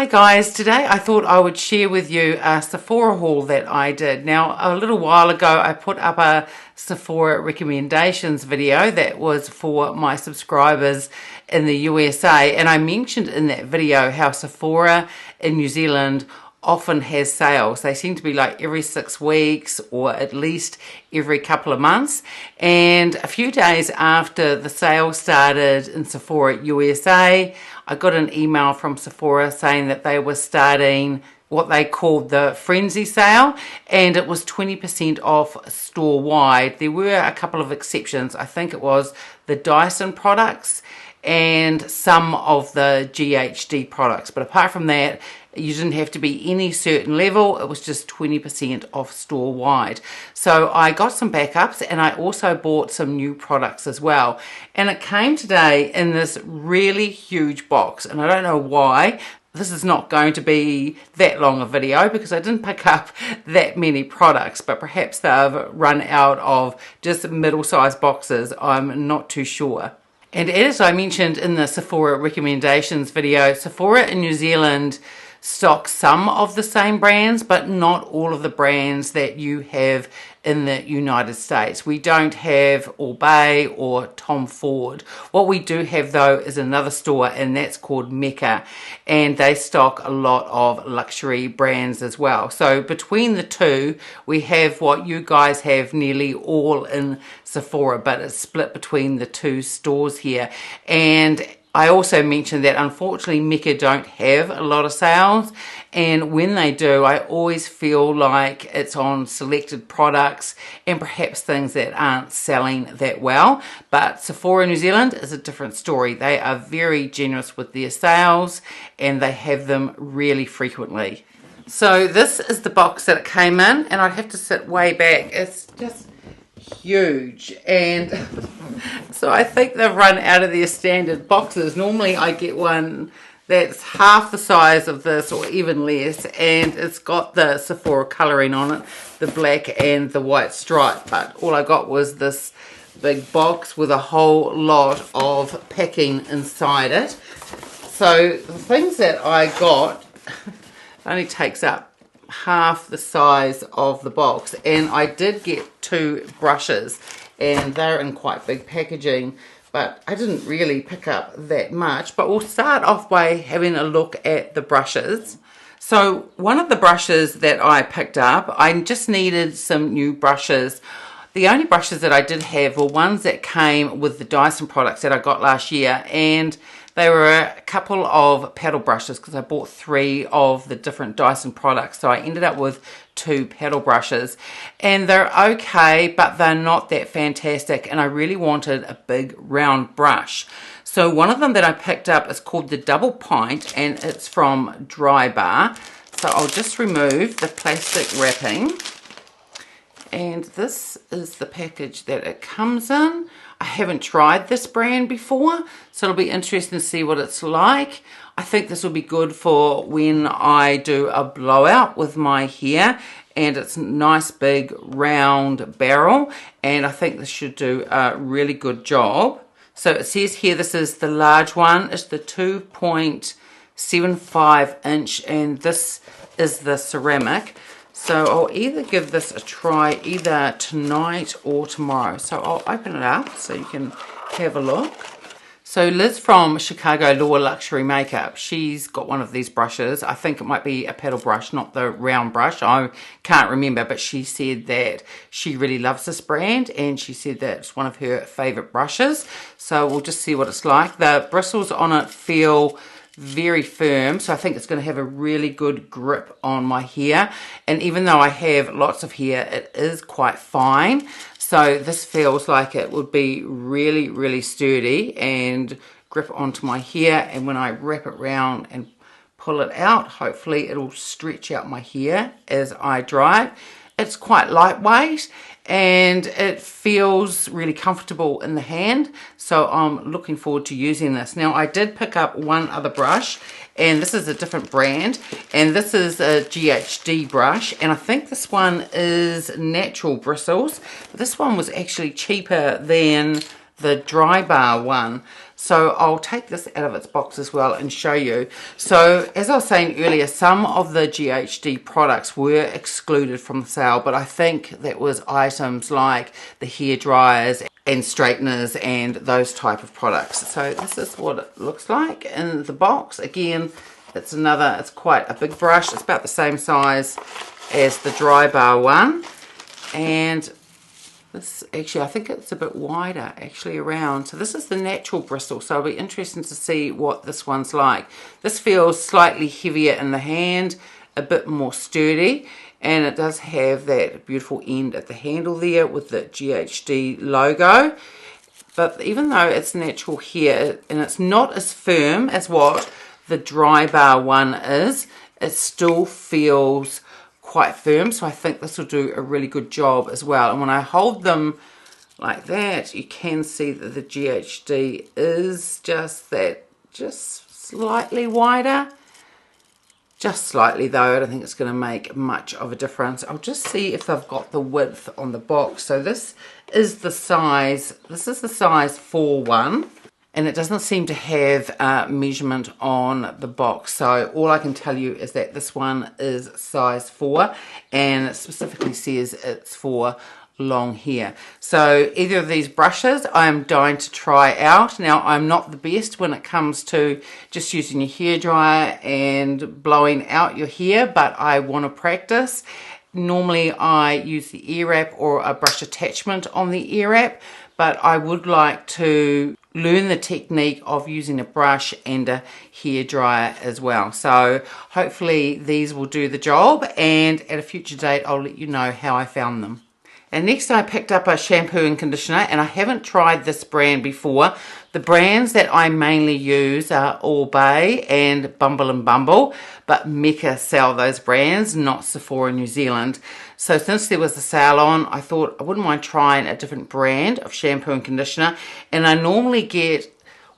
Hi guys, today I thought I would share with you a Sephora haul that I did. Now, a little while ago I put up a Sephora recommendations video that was for my subscribers in the USA, and I mentioned in that video how Sephora in New Zealand often has sales. They seem to be like every 6 weeks or at least every couple of months. And a few days after the sale started in Sephora USA, I got an email from Sephora saying that they were starting what they called the frenzy sale, and it was 20% off store-wide. There were a couple of exceptions. I think it was the Dyson products and some of the GHD products, but apart from that, you didn't have to be any certain level. It was just 20% off store-wide. So I got some backups, and I also bought some new products as well. And it came today in this really huge box, and I don't know why. This is not going to be that long a video because I didn't pick up that many products, but perhaps they've run out of just middle-sized boxes. I'm not too sure. And as I mentioned in the Sephora recommendations video, Sephora in New Zealand stock some of the same brands, but not all of the brands that you have in the United States. We don't have Ombre or Tom Ford. What we do have though is another store, and that's called Mecca, and they stock a lot of luxury brands as well. So between the two, we have what you guys have nearly all in Sephora, but it's split between the two stores here. And I also mentioned that unfortunately Mecca don't have a lot of sales, and when they do, I always feel like it's on selected products and perhaps things that aren't selling that well. But Sephora New Zealand is a different story. They are very generous with their sales, and they have them really frequently. So this is the box that it came in, and I'd have to sit way back. It's just huge, and so I think they've run out of their standard boxes. Normally I get one that's half the size of this or even less, and it's got the Sephora colouring on it, the black and the white stripe, but all I got was this big box with a whole lot of packing inside it. So the things that I got only takes up half the size of the box, and I did get 2 brushes, and they're in quite big packaging, but I didn't really pick up that much. But we'll start off by having a look at the brushes. So one of the brushes that I picked up, I just needed some new brushes. The only brushes that I did have were ones that came with the Dyson products that I got last year, and they were a couple of Petal brushes because I bought 3 of the different Dyson products. So I ended up with 2 Petal brushes, and they're okay, but they're not that fantastic, and I really wanted a big round brush. So one of them that I picked up is called the Double Pint, and it's from Dry Bar. So I'll just remove the plastic wrapping, and this is the package that it comes in. I haven't tried this brand before, so it'll be interesting to see what it's like. I think this will be good for when I do a blowout with my hair, and it's a nice big round barrel, and I think this should do a really good job. So it says here this is the large one. It's the 2.75 inch, and this is the ceramic. So I'll either give this a try either tonight or tomorrow. So I'll open it up so you can have a look. So Liz from Chicago Law Luxury Makeup, she's got one of these brushes. I think it might be a Petal brush, not the round brush. I can't remember, but she said that she really loves this brand, and she said that it's one of her favorite brushes. So we'll just see what it's like. The bristles on it feel very firm, so I think it's going to have a really good grip on my hair, and even though I have lots of hair, it is quite fine, so this feels like it would be really, really sturdy and grip onto my hair, and when I wrap it round and pull it out, hopefully it'll stretch out my hair as I dry it. It's quite lightweight, and it feels really comfortable in the hand, so I'm looking forward to using this. Now I did pick up one other brush, and this is a different brand, and this is a GHD brush, and I think this one is natural bristles. This one was actually cheaper than the Dry Bar one, So I'll take this out of its box as well and show you. So as I was saying earlier, some of the GHD products were excluded from the sale, but I think that was items like the hair dryers and straighteners and those type of products. So this is what it looks like in the box. Again, it's quite a big brush. It's about the same size as the dry bar one. And this actually, I think it's a bit wider actually around. So this is the natural bristle. So it'll be interesting to see what this one's like. This feels slightly heavier in the hand, a bit more sturdy. And it does have that beautiful end at the handle there with the GHD logo. But even though it's natural here and it's not as firm as what the dry bar one is, it still feels quite firm. So I think this will do a really good job as well. And when I hold them like that, you can see that the GHD is just slightly wider. Just slightly though, I don't think it's going to make much of a difference. I'll just see if I've got the width on the box. So this is the size 4-1, and it doesn't seem to have measurement on the box. So all I can tell you is that this one is size 4, and it specifically says it's for long hair. So either of these brushes I'm dying to try out. Now I'm not the best when it comes to just using your hairdryer and blowing out your hair, but I want to practice. Normally I use the ear wrap or a brush attachment on the ear wrap, but I would like to learn the technique of using a brush and a hairdryer as well. So hopefully these will do the job, and at a future date I'll let you know how I found them. And next I picked up a shampoo and conditioner, and I haven't tried this brand before. The brands that I mainly use are Ombre and Bumble and Bumble, but Mecca sell those brands, not Sephora New Zealand. So since there was a sale on, I thought I wouldn't mind trying a different brand of shampoo and conditioner. And I normally get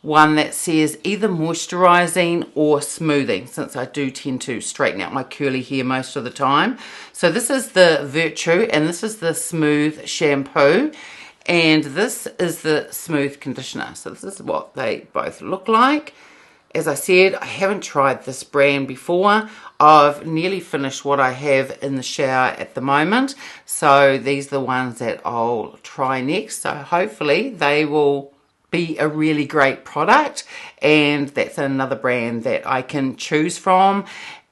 one that says either moisturizing or smoothing, since I do tend to straighten out my curly hair most of the time. So this is the Virtue, and this is the smooth shampoo, and this is the smooth conditioner. So this is what they both look like. As I said, I haven't tried this brand before. I've nearly finished what I have in the shower at the moment, so these are the ones that I'll try next. So hopefully they will be a really great product, and that's another brand that I can choose from.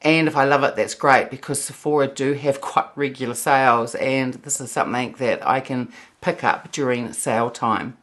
And if I love it, that's great, because Sephora do have quite regular sales, and this is something that I can pick up during sale time.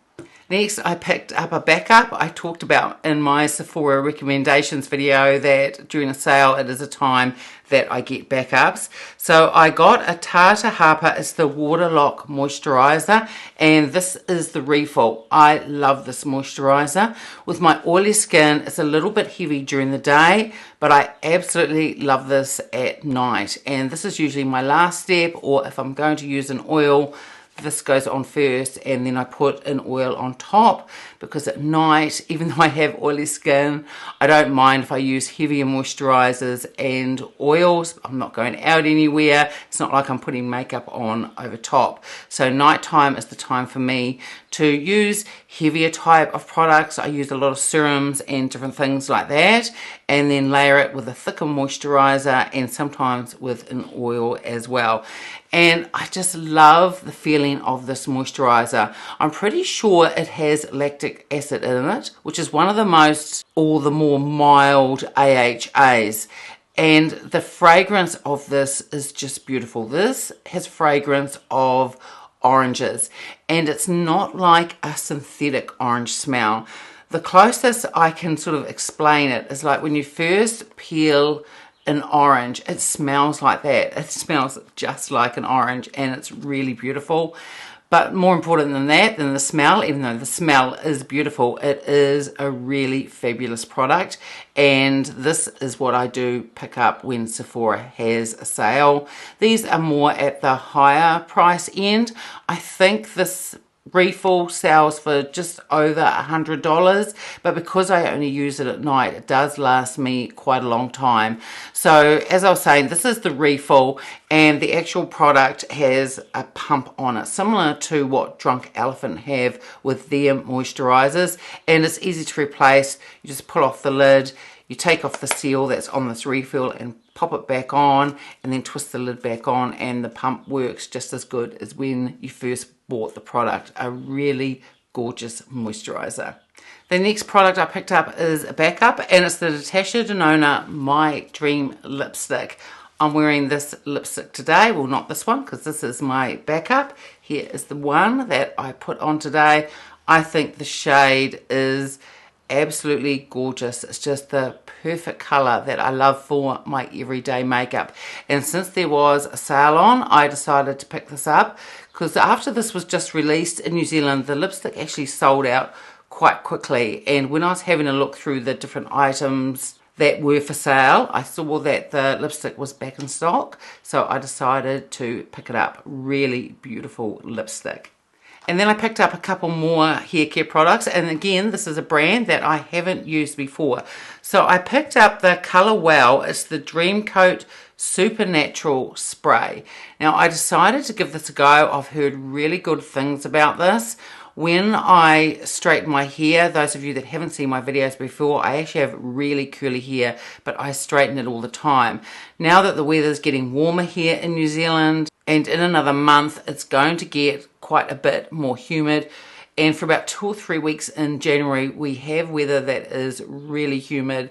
Next, I picked up a backup. I talked about in my Sephora recommendations video that during a sale, it is a time that I get backups. So I got a Tata Harper. It's the Waterlock Moisturizer, and this is the refill. I love this moisturizer. With my oily skin, it's a little bit heavy during the day, but I absolutely love this at night. And this is usually my last step, or if I'm going to use an oil, this goes on first, and then I put an oil on top, because at night, even though I have oily skin, I don't mind if I use heavier moisturizers and oils. I'm not going out anywhere. It's not like I'm putting makeup on over top. So nighttime is the time for me to use heavier type of products. I use a lot of serums and different things like that, and then layer it with a thicker moisturizer and sometimes with an oil as well. And I just love the feeling of this moisturizer. I'm pretty sure it has lactic acid in it, which is one of the most, or the more mild AHAs. And the fragrance of this is just beautiful. This has fragrance of oranges, and it's not like a synthetic orange smell. The closest I can sort of explain it is like when you first peel an orange, it smells like that. It smells just like an orange, and it's really beautiful. But more important than that, than the smell, even though the smell is beautiful, it is a really fabulous product. And this is what I do pick up when Sephora has a sale. These are more at the higher price end. I think this refill sells for just over $100, but because I only use it at night, it does last me quite a long time. So as I was saying, this is the refill, and the actual product has a pump on it, similar to what Drunk Elephant have with their moisturizers, and it's easy to replace. You just pull off the lid, you take off the seal that's on this refill and pop it back on, and then twist the lid back on, and the pump works just as good as when you first bought the product. A really gorgeous moisturizer. The next product I picked up is a backup, and it's the Natasha Denona My Dream lipstick. I'm wearing this lipstick today. Well, not this one, because this is my backup. Here is the one that I put on today. I think the shade is absolutely gorgeous. It's just the perfect color that I love for my everyday makeup. And since there was a sale on, I decided to pick this up, because after this was just released in New Zealand, the lipstick actually sold out quite quickly. And when I was having a look through the different items that were for sale, I saw that the lipstick was back in stock, so I decided to pick it up. Really beautiful lipstick. And then I picked up a couple more hair care products, and again, this is a brand that I haven't used before. So I picked up the Colour Well. It's the Dream Coat Supernatural Spray. Now, I decided to give this a go. I've heard really good things about this. When I straighten my hair, those of you that haven't seen my videos before, I actually have really curly hair, but I straighten it all the time. Now that the weather's getting warmer here in New Zealand, and in another month it's going to get quite a bit more humid, and for about 2 or 3 weeks in January we have weather that is really humid,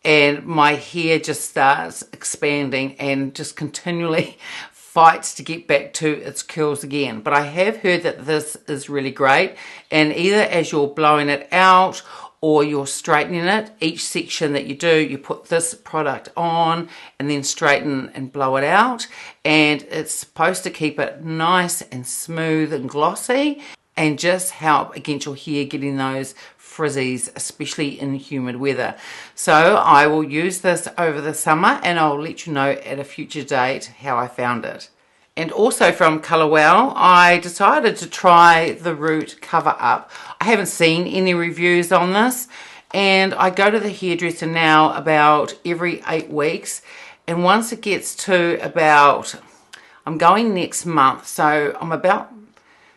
and my hair just starts expanding and just continually fights to get back to its curls again. But I have heard that this is really great, and either as you're blowing it out or you're straightening it, each section that you do, you put this product on and then straighten and blow it out, and it's supposed to keep it nice and smooth and glossy and just help against your hair getting those frizzies, especially in humid weather. So I will use this over the summer, and I'll let you know at a future date how I found it. And also from Colour Well, I decided to try the Root Cover Up. I haven't seen any reviews on this, and I go to the hairdresser now about every 8 weeks, and once it gets to about, I'm going next month, so I'm about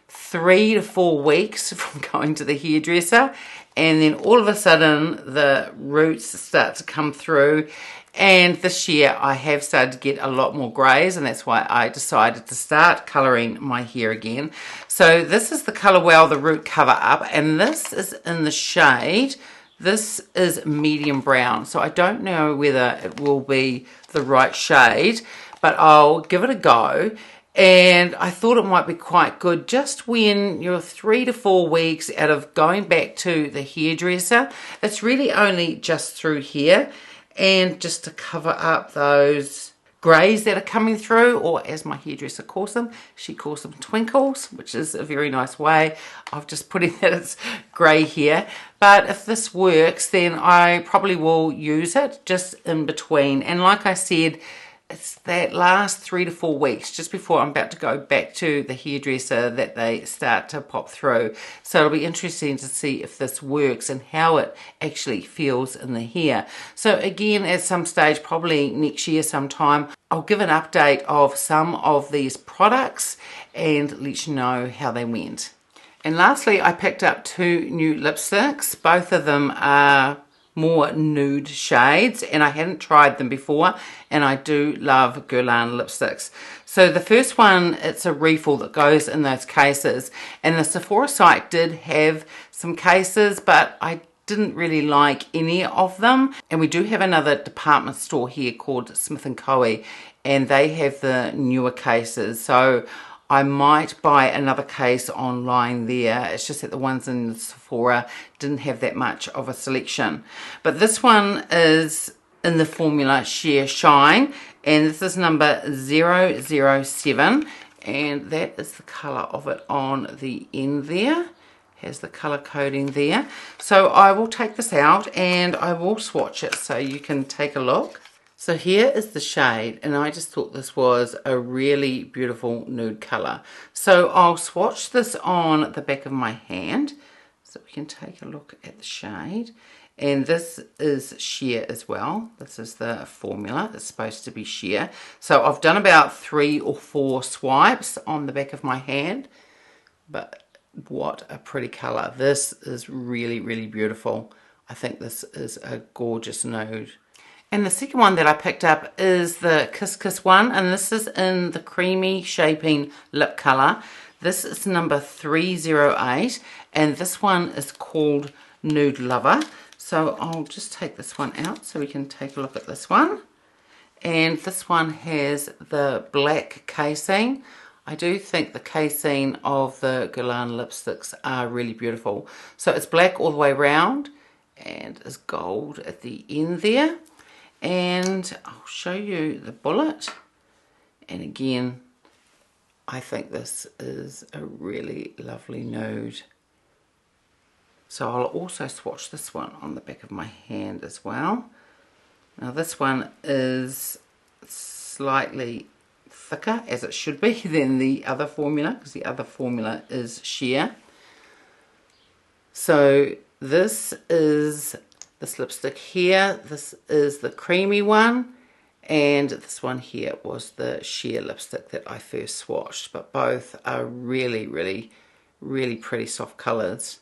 3 to 4 weeks from going to the hairdresser, and then all of a sudden the roots start to come through. And this year I have started to get a lot more greys, and that's why I decided to start colouring my hair again. So this is the Colour Well, the Root Cover Up, and this is in the shade, this is medium brown. So I don't know whether it will be the right shade, but I'll give it a go. And I thought it might be quite good just when you're 3 to 4 weeks out of going back to the hairdresser. It's really only just through here, and just to cover up those greys that are coming through, or as my hairdresser calls them, she calls them twinkles, which is a very nice way of just putting that it's grey here. But if this works, then I probably will use it just in between. And like I said, it's that last 3 to 4 weeks, just before I'm about to go back to the hairdresser, that they start to pop through. So it'll be interesting to see if this works and how it actually feels in the hair. So again, at some stage, probably next year sometime, I'll give an update of some of these products and let you know how they went. And lastly, I picked up 2 new lipsticks. Both of them are more nude shades, and I hadn't tried them before, and I do love Guerlain lipsticks. So the first one, it's a refill that goes in those cases, and the Sephora site did have some cases, but I didn't really like any of them. And we do have another department store here called Smith & Co, and they have the newer cases, so I might buy another case online there. It's just that the ones in Sephora didn't have that much of a selection. But this one is in the formula Sheer Shine, and this is number 007, and that is the colour of it on the end there. Has the colour coding there. So I will take this out and I will swatch it so you can take a look. So here is the shade, and I just thought this was a really beautiful nude colour. So I'll swatch this on the back of my hand so we can take a look at the shade. And this is sheer as well. This is the formula. It's supposed to be sheer. So I've done about 3 or 4 swipes on the back of my hand. But what a pretty colour. This is really, really beautiful. I think this is a gorgeous nude. And the second one that I picked up is the Kiss Kiss one, and this is in the creamy shaping lip colour. This is number 308, and this one is called Nude Lover. So I'll just take this one out so we can take a look at this one. And this one has the black casing. I do think the casing of the Golan lipsticks are really beautiful. So it's black all the way around and is gold at the end there. And I'll show you the bullet. And again, I think this is a really lovely nude. So I'll also swatch this one on the back of my hand as well. Now this one is slightly thicker, as it should be, than the other formula, because the other formula is sheer. So this is this lipstick here. This is the creamy one, and this one here was the sheer lipstick that I first swatched, but both are really, really, really pretty soft colours.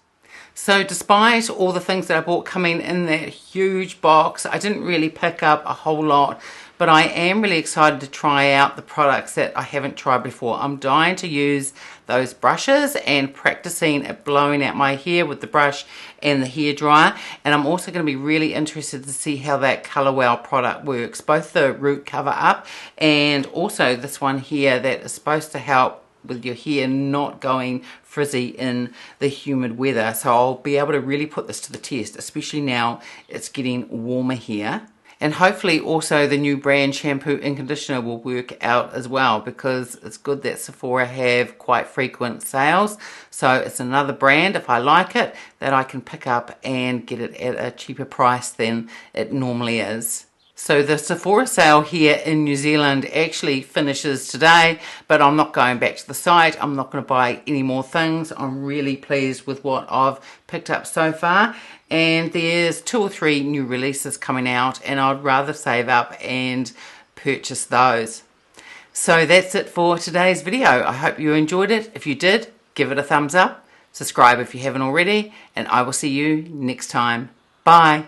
So despite all the things that I bought coming in that huge box, I didn't really pick up a whole lot, but I am really excited to try out the products that I haven't tried before. I'm dying to use those brushes and practicing at blowing out my hair with the brush and the hairdryer. And I'm also going to be really interested to see how that Colour Wow product works, both the root cover up and also this one here that is supposed to help with your hair not going frizzy in the humid weather. So I'll be able to really put this to the test, especially now it's getting warmer here. And hopefully also the new brand shampoo and conditioner will work out as well, because it's good that Sephora have quite frequent sales. So it's another brand, if I like it, that I can pick up and get it at a cheaper price than it normally is. So the Sephora sale here in New Zealand actually finishes today, but I'm not going back to the site. I'm not going to buy any more things. I'm really pleased with what I've picked up so far. And there's 2 or 3 new releases coming out, and I'd rather save up and purchase those. So that's it for today's video. I hope you enjoyed it. If you did, give it a thumbs up. Subscribe if you haven't already, and I will see you next time. Bye.